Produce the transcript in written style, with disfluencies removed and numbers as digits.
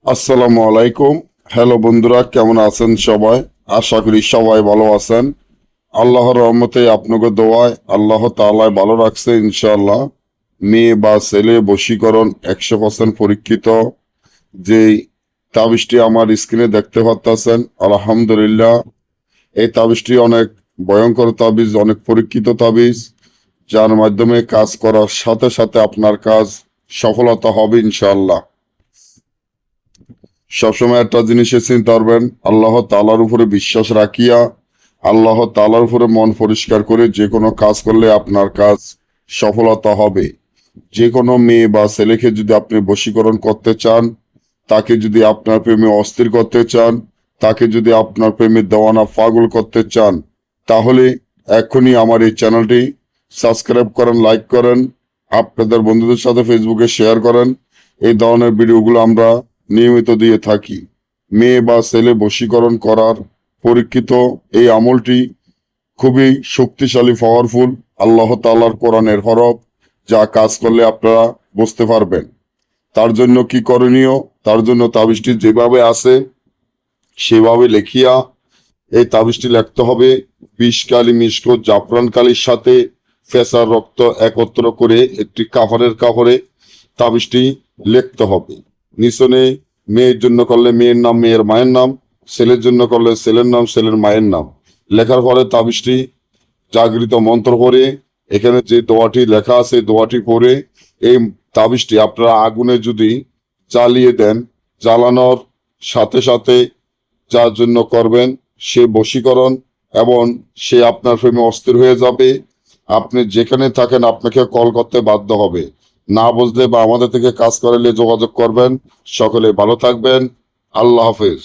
আসসালামু আলাইকুম। হ্যালো বন্ধুরা, কেমন আছেন সবাই? আশা করি সবাই ভালো আছেন। আল্লাহর রহমতে আপনাকে দোয়ায় আল্লাহ তাআলা ভালো রাখছে ইনশাআল্লাহ। মেয়ে বা ছেলে বশীকরণ 100% পরীক্ষিত। যেই তাবিজটি আমার স্ক্রিনে দেখতে পাচ্ছেন, আলহামদুলিল্লাহ এই তাবিজটি অনেক ভয়ঙ্কর তাবিজ, অনেক পরীক্ষিত তাবিজ, যার মাধ্যমে কাজ করার সাথে সাথে আপনার কাজ সফলতা হবে ইনশাআল্লাহ। সবসময় একটা জিনিসে চিন্তা করবেন, আল্লাহ তাআলার উপরে বিশ্বাস রাখিয়া আল্লাহ তাআলার উপরে মন পরিষ্কার করে যে কোনো কাজ করলে আপনার কাজ সফলতা হবে। যে কোনো মেয়ে বা ছেলেকে যদি আপনি বশীকরণ করতে চান, তাকে যদি আপনার প্রেমে অস্থির করতে চান, তাকে যদি আপনার প্রেমে দেওয়ানা পাগল করতে চান, তাহলে এখনই আমার এই চ্যানেলটি সাবস্ক্রাইব করেন, লাইক করেন, আপনাদের বন্ধুদের সাথে ফেসবুকে শেয়ার করেন। এই ধরনের ভিডিওগুলো আমরা নিয়মিত দিয়ে থাকি। মেয়ে বা ছেলে বশীকরণ করার পরীক্ষিত এই আমলটি খুবই শক্তিশালী, পাওয়ারফুল, আল্লাহ তাআলার কোরআনের হরফ, যা কাজ করলে আপনারা বুঝতে পারবেন। তার জন্য কি করণীয়? তার জন্য তাবিজটি যেভাবে আছে সেভাবে লেখিয়া এই তাবিজটি লিখতে হবে। 20 কালি মিশক জাফরান কালির সাথে ফেসার রক্ত একত্র করে একটি কাপড়ে তাবিজটি লিখতে হবে। নিচনে মেয়ের জন্য করলে মেয়ের নাম, মেয়ের মায়ের নাম; ছেলের জন্য করলে ছেলের নাম, ছেলের মায়ের নাম। লেখার পরে তাবিজটি জাগৃত মন্ত্র করে এখানে যে দোয়াটি লেখা আছে দোয়াটি পড়ে এই তাবিজটি আপনারা আগুনে যদি জ্বালিয়ে দেন, জ্বালানোর সাথে সাথে যার জন্য করবেন সে বশীকরণ এবং সে আপনার প্রেমে অস্থির হয়ে যাবে। আপনি যেখানে থাকেন আপনাকে কল করতে বাধ্য হবে। না বুঝলে বা আমাদের থেকে কাজ করালে যোগাযোগ করবেন। সকলে ভালো থাকবেন। আল্লাহ হাফেজ।